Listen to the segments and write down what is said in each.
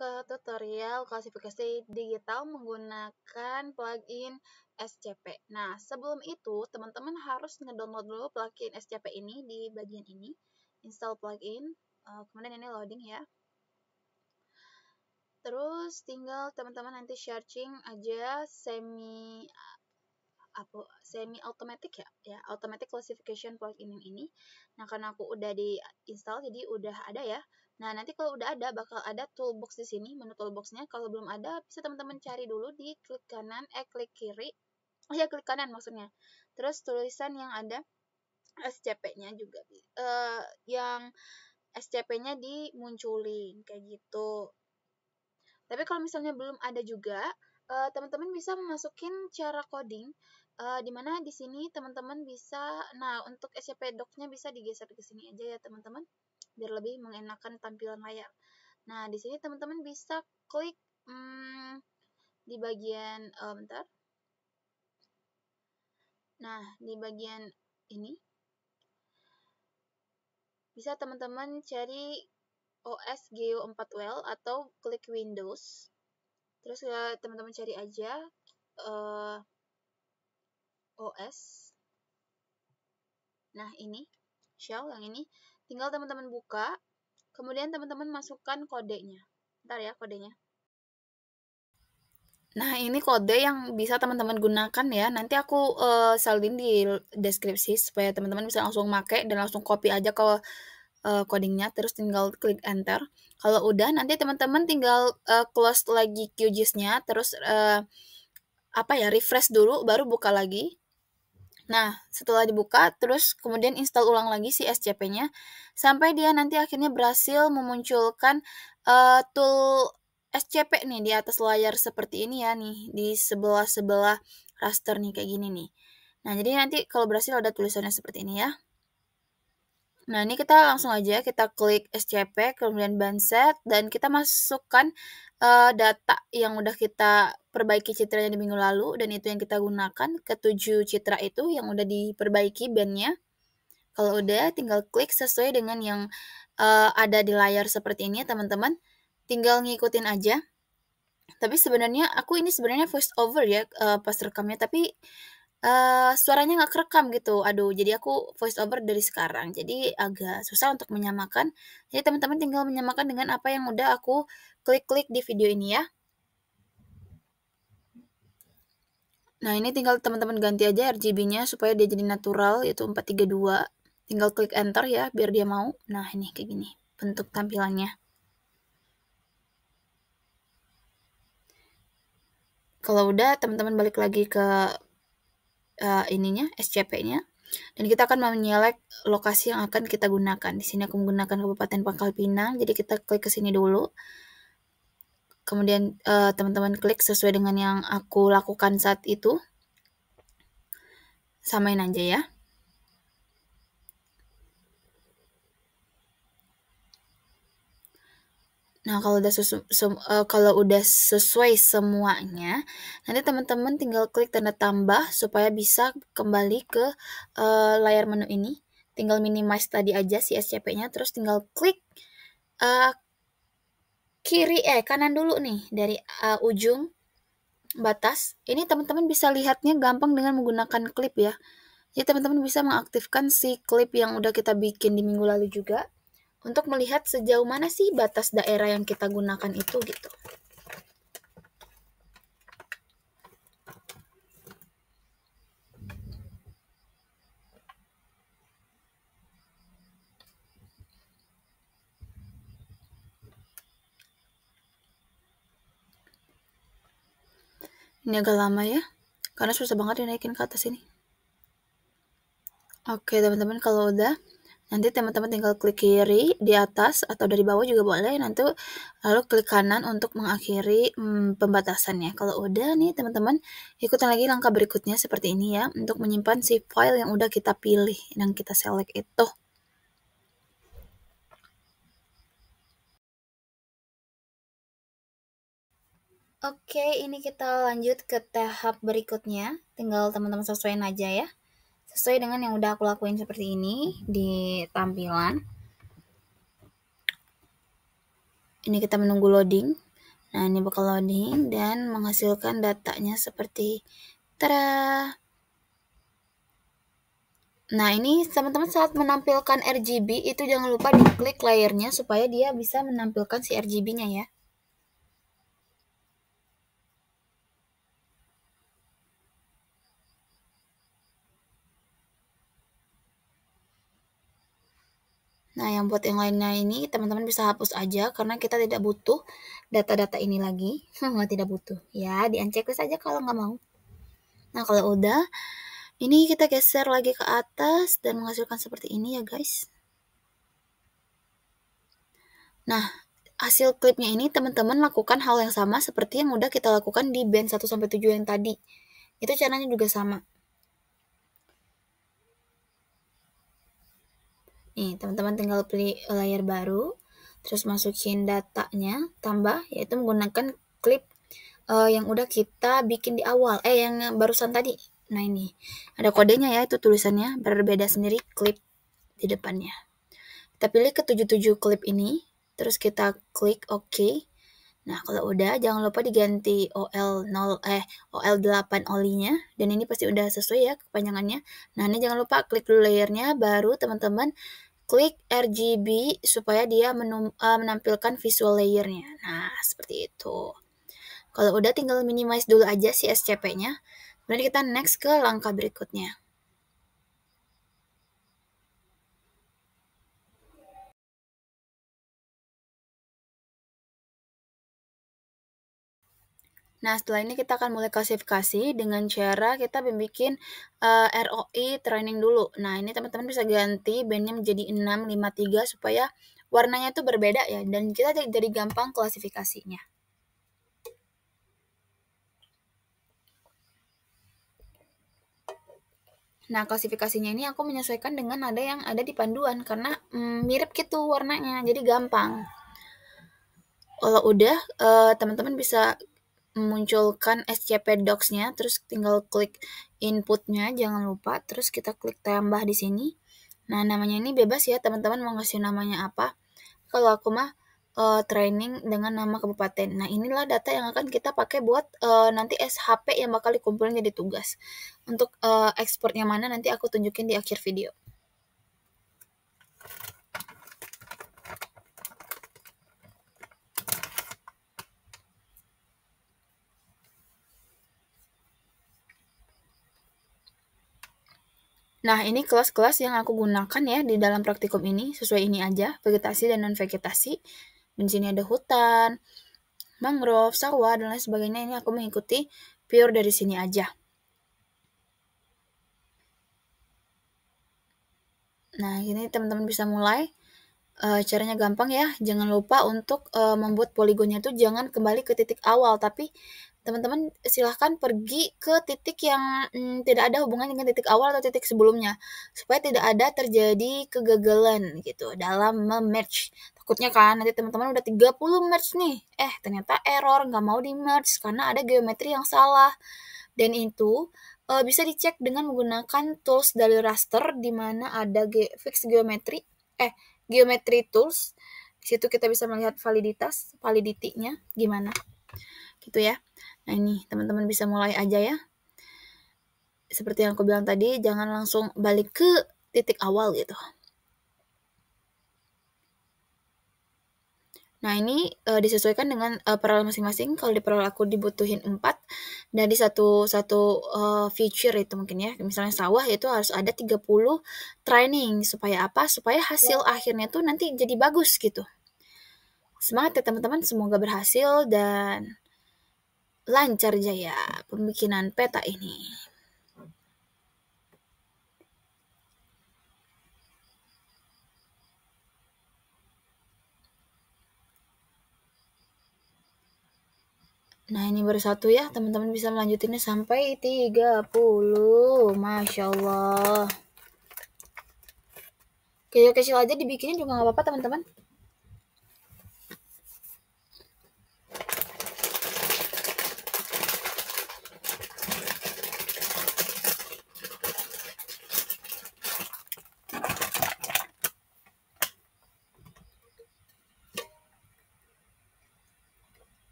ke tutorial klasifikasi digital menggunakan plugin SCP. Nah, sebelum itu teman-teman harus ngedownload dulu plugin SCP ini di bagian ini, install plugin, kemudian ini loading ya. Terus tinggal teman-teman nanti searching aja semi automatic ya, automatic classification plugin ini. Nah, karena aku udah di install jadi udah ada ya. Nah, nanti kalau udah ada bakal ada toolbox di sini, menu toolboxnya. Kalau belum ada bisa teman-teman cari dulu di klik kanan, klik kiri. Oh ya, klik kanan maksudnya. Terus tulisan yang ada SCP-nya juga yang SCP-nya dimunculin kayak gitu. Tapi kalau misalnya belum ada juga, teman-teman bisa memasukin cara coding, dimana di sini teman-teman bisa, nah untuk SCP docs-nya bisa digeser ke sini aja ya teman-teman, biar lebih mengenakan tampilan layar. Nah di sini teman-teman bisa klik di bagian, bentar. Nah di bagian ini bisa teman-teman cari OS Geo 4Well atau klik Windows. Terus teman-teman cari aja OS. Nah, ini shell yang ini tinggal teman-teman buka, kemudian teman-teman masukkan kodenya. Bentar ya kodenya. Nah, ini kode yang bisa teman-teman gunakan ya. Nanti aku salin di deskripsi supaya teman-teman bisa langsung pakai dan langsung copy aja ke codingnya, terus tinggal klik enter. Kalau udah nanti teman-teman tinggal close lagi QGIS-nya, terus refresh dulu baru buka lagi. Nah, setelah dibuka, terus kemudian install ulang lagi si SCP-nya, sampai dia nanti akhirnya berhasil memunculkan tool SCP nih di atas layar seperti ini ya nih, di sebelah-sebelah raster nih, kayak gini nih. Nah, jadi nanti kalau berhasil ada tulisannya seperti ini ya. Nah, ini kita langsung aja kita klik SCP, kemudian Banset, dan kita masukkan data yang udah kita perbaiki citranya di minggu lalu, dan itu yang kita gunakan ke 7 citra itu yang udah diperbaiki bandnya. Kalau udah, tinggal klik sesuai dengan yang ada di layar seperti ini, teman-teman. Tinggal ngikutin aja. Tapi sebenarnya aku ini sebenarnya voice over ya pas rekamnya, tapi suaranya nggak kerekam gitu. Aduh, jadi aku voice over dari sekarang. Jadi agak susah untuk menyamakan. Jadi teman-teman tinggal menyamakan dengan apa yang udah aku klik-klik di video ini ya. Nah, ini tinggal teman-teman ganti aja RGB-nya supaya dia jadi natural, yaitu 432. Tinggal klik enter ya, biar dia mau. Nah, ini kayak gini bentuk tampilannya. Kalau udah, teman-teman balik lagi ke SCP-nya. Dan kita akan menyelek lokasi yang akan kita gunakan. Di sini aku menggunakan Kabupaten Pangkal Pinang, jadi kita klik ke sini dulu. Kemudian teman-teman klik sesuai dengan yang aku lakukan saat itu. Samain aja ya. Nah, kalau udah sesuai semuanya, nanti teman-teman tinggal klik tanda tambah supaya bisa kembali ke layar menu ini. Tinggal minimize tadi aja si SCP-nya, terus tinggal klik kanan dulu nih dari ujung batas. Ini teman-teman bisa lihatnya gampang dengan menggunakan klip ya. Jadi teman-teman bisa mengaktifkan si klip yang udah kita bikin di minggu lalu juga untuk melihat sejauh mana sih batas daerah yang kita gunakan itu gitu. Ini agak lama ya, karena susah banget dinaikin ke atas ini. Oke teman-teman, kalau udah, nanti teman-teman tinggal klik kiri di atas atau dari bawah juga boleh. Nanti lalu klik kanan untuk mengakhiri pembatasannya. Kalau udah nih teman-teman, ikutin lagi langkah berikutnya seperti ini ya, untuk menyimpan si file yang udah kita pilih, yang kita select itu. Oke, ini kita lanjut ke tahap berikutnya. Tinggal teman-teman sesuaiin aja ya. Sesuai dengan yang udah aku lakuin seperti ini di tampilan. Ini kita menunggu loading. Nah, ini bakal loading dan menghasilkan datanya seperti tada. Nah, ini teman-teman saat menampilkan RGB itu jangan lupa diklik layernya supaya dia bisa menampilkan si RGB-nya ya. Nah, yang buat yang lainnya ini teman-teman bisa hapus aja karena kita tidak butuh data-data ini lagi. Tidak butuh. Ya, di-unchecklist aja kalau nggak mau. Nah, kalau udah, ini kita geser lagi ke atas dan menghasilkan seperti ini ya guys. Nah, hasil klipnya ini teman-teman lakukan hal yang sama seperti yang udah kita lakukan di band 1-7 yang tadi. Itu caranya juga sama. Nih, teman-teman tinggal pilih layar baru, terus masukin datanya, tambah, yaitu menggunakan klip yang udah kita bikin di awal, yang barusan tadi. Nah ini, ada kodenya ya, itu tulisannya, berbeda sendiri klip di depannya. Kita pilih ke 77 klip ini, terus kita klik OK. Nah, kalau udah, jangan lupa diganti OL8 olinya, dan ini pasti udah sesuai ya kepanjangannya. Nah, ini jangan lupa klik dulu layernya, baru teman-teman klik RGB supaya dia menampilkan visual layernya. Nah, seperti itu. Kalau udah tinggal minimize dulu aja si SCP-nya. Kemudian kita next ke langkah berikutnya. Nah, setelah ini kita akan mulai klasifikasi dengan cara kita bikin ROI training dulu. Nah, ini teman-teman bisa ganti bandnya menjadi 653 supaya warnanya itu berbeda ya, dan kita jadi gampang klasifikasinya. Nah, klasifikasinya ini aku menyesuaikan dengan nada yang ada di panduan karena mirip gitu warnanya, jadi gampang. Kalau udah, teman-teman bisa memunculkan SCP Docs-nya, terus tinggal klik input-nya, jangan lupa, terus kita klik tambah di sini. Nah, namanya ini bebas ya, teman-teman mau ngasih namanya apa. Kalau aku mah training dengan nama kabupaten. Nah, inilah data yang akan kita pakai buat nanti SHP yang bakal dikumpulin jadi tugas. Untuk ekspornya mana nanti aku tunjukin di akhir video. Nah, ini kelas-kelas yang aku gunakan ya di dalam praktikum ini, sesuai ini aja, vegetasi dan non-vegetasi. Di sini ada hutan, mangrove, sawah, dan lain sebagainya. Ini aku mengikuti pure dari sini aja. Nah, ini teman-teman bisa mulai. Caranya gampang ya, jangan lupa untuk membuat poligonnya tuh jangan kembali ke titik awal, tapi teman-teman silahkan pergi ke titik yang tidak ada hubungan dengan titik awal atau titik sebelumnya, supaya tidak ada terjadi kegagalan gitu dalam memerge. Takutnya kan nanti teman-teman udah 30 merge nih, ternyata error, nggak mau di merge karena ada geometri yang salah. Dan itu bisa dicek dengan menggunakan tools dari raster di mana ada fix geometri, geometry tools. Di situ kita bisa melihat validity-nya gimana. Gitu ya. Nah, ini teman-teman bisa mulai aja ya. Seperti yang aku bilang tadi, jangan langsung balik ke titik awal gitu. Nah, ini disesuaikan dengan paralel masing-masing. Kalau di paralel aku dibutuhin 4, dan di satu feature itu mungkin ya, misalnya sawah itu harus ada 30 training. Supaya apa? Supaya hasil akhirnya tuh nanti jadi bagus gitu. Semangat ya teman-teman, semoga berhasil dan lancar jaya pembikinan peta ini. Nah, ini baru 1 ya, teman-teman bisa melanjutinnya sampai 30. Masya Allah. Kecil-kecil aja dibikinin juga nggak apa-apa teman-teman.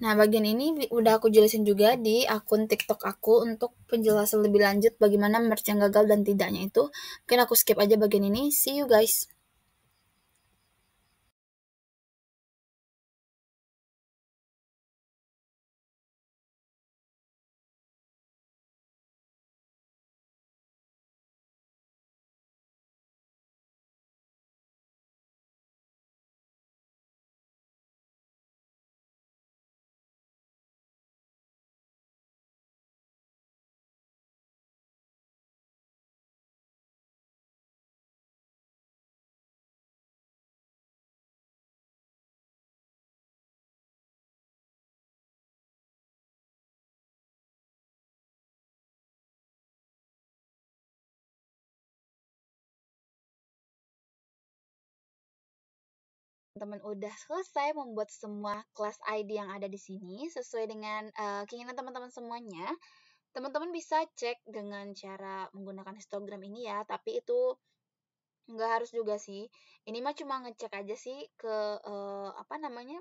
Nah, bagian ini udah aku jelasin juga di akun TikTok aku untuk penjelasan lebih lanjut bagaimana merge yang gagal dan tidaknya itu. Mungkin aku skip aja bagian ini. See you guys. Teman udah selesai membuat semua kelas ID yang ada di sini sesuai dengan keinginan teman-teman semuanya. Teman-teman bisa cek dengan cara menggunakan histogram ini ya, tapi itu nggak harus juga sih. Ini mah cuma ngecek aja sih ke apa namanya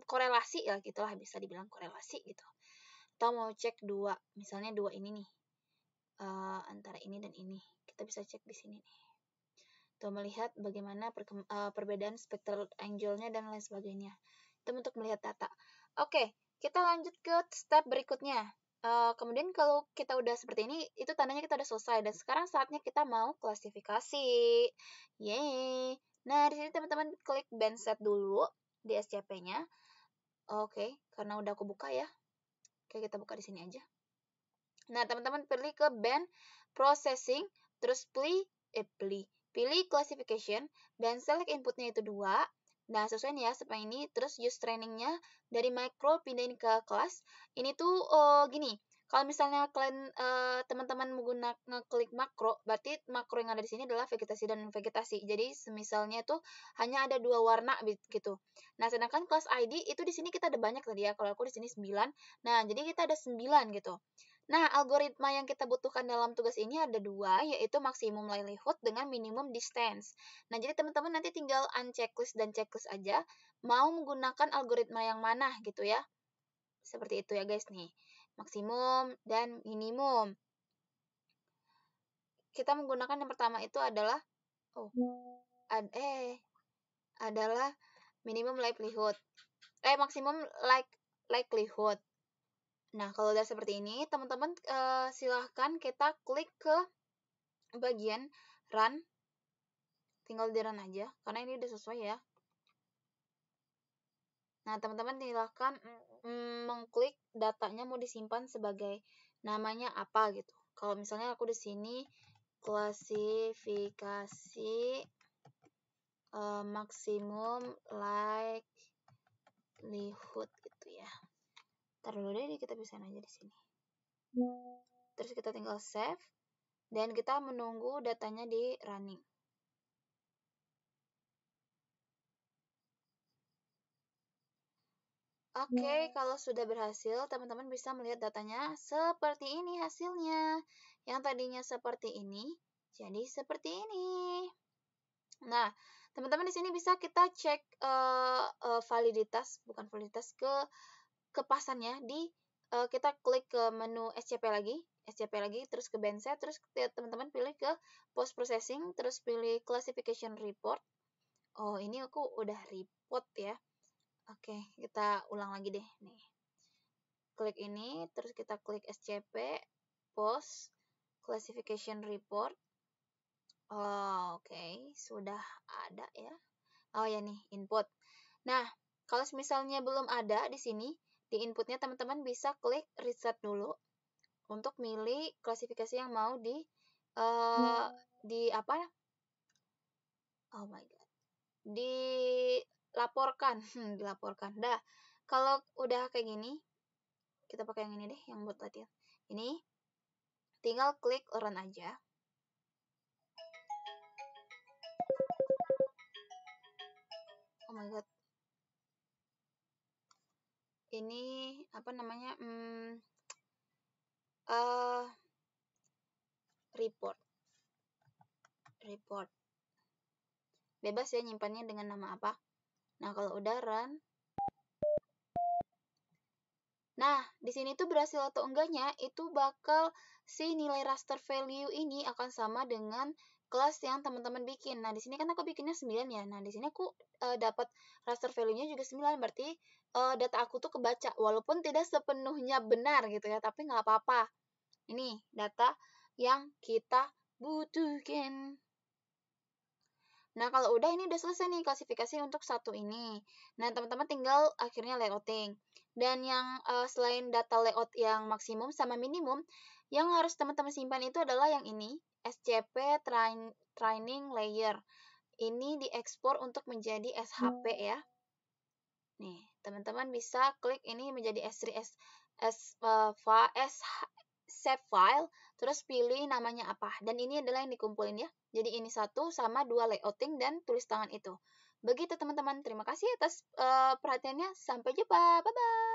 korelasi lah gitulah, bisa dibilang korelasi gitu. Atau mau cek dua, misalnya dua ini nih, antara ini dan ini, kita bisa cek di sini nih. Tuh melihat bagaimana perbedaan spectral angle-nya dan lain sebagainya. Itu untuk melihat data. Oke, kita lanjut ke step berikutnya. Kemudian kalau kita udah seperti ini, itu tandanya kita udah selesai. Dan sekarang saatnya kita mau klasifikasi. Yeay. Nah, di sini teman-teman klik band set dulu di SCP-nya. Oke, karena udah aku buka ya. Oke, kita buka di sini aja. Nah, teman-teman pilih ke band processing, terus pilih classification, dan select inputnya itu 2. Nah, sesuai nih ya, seperti ini. Terus use trainingnya dari micro pindahin ke kelas. Ini tuh gini, kalau misalnya kalian teman-teman menggunakan ngeklik makro, berarti makro yang ada di sini adalah vegetasi dan vegetasi. Jadi semisalnya tuh hanya ada 2 warna gitu. Nah, sedangkan kelas ID itu di sini kita ada banyak tadi ya. Kalau aku di sini 9. Nah, jadi kita ada 9 gitu. Nah, algoritma yang kita butuhkan dalam tugas ini ada 2, yaitu maximum livelihood dengan minimum distance. Nah, jadi teman-teman nanti tinggal unchecklist dan checklist aja, mau menggunakan algoritma yang mana gitu ya. Seperti itu ya guys nih, maksimum dan minimum. Kita menggunakan yang pertama itu adalah, adalah minimum livelihood. Maximum likelihood. Nah, kalau udah seperti ini, teman-teman silahkan kita klik ke bagian run, tinggal di run aja karena ini udah sesuai ya. Nah, teman-teman silahkan mengklik datanya mau disimpan sebagai namanya apa gitu. Kalau misalnya aku di sini klasifikasi maksimum likelihood gitu ya. Ntar dulu deh, kita bisa aja di sini. Terus kita tinggal save dan kita menunggu datanya di running. Oke, kalau sudah berhasil, teman-teman bisa melihat datanya seperti ini hasilnya. Yang tadinya seperti ini, jadi seperti ini. Nah, teman-teman di sini bisa kita cek validitas, bukan validitas, kepasannya di kita klik ke menu SCP lagi, terus ke bandset, terus teman-teman pilih ke post processing, terus pilih classification report. Oh, ini aku udah report ya. Oke, kita ulang lagi deh nih. Klik ini, terus kita klik SCP, post, classification report. Oh, oke, sudah ada ya. Oh ya nih, input. Nah, kalau misalnya belum ada di sini, di inputnya teman-teman bisa klik reset dulu untuk milih klasifikasi yang mau di apa? Oh my god. Dilaporkan, dilaporkan. Dah, kalau udah kayak gini, kita pakai yang ini deh, yang buat latihan. Ini tinggal klik run aja. Oh my god. Ini apa namanya? Report. Bebas ya nyimpannya dengan nama apa. Nah, kalau udah run, Nah, di sini tuh berhasil atau enggaknya itu bakal si nilai raster value ini akan sama dengan kelas yang teman-teman bikin. Nah, di sini kan aku bikinnya 9 ya. Nah, di sini aku dapat raster value-nya juga 9, berarti data aku tuh kebaca walaupun tidak sepenuhnya benar gitu ya, tapi nggak apa-apa. Ini data yang kita butuhkan. Nah, kalau udah ini udah selesai nih klasifikasi untuk satu ini. Nah, teman-teman tinggal akhirnya layouting. Dan yang selain data layout yang maksimum sama minimum, yang harus teman-teman simpan itu adalah yang ini, SCP Training Layer. Ini diekspor untuk menjadi SHP ya. Nih, teman-teman bisa klik ini menjadi S3 save file, terus pilih namanya apa. Dan ini adalah yang dikumpulin ya. Jadi ini satu sama dua layouting dan tulis tangan itu. Begitu teman-teman. Terima kasih atas perhatiannya. Sampai jumpa. Bye-bye.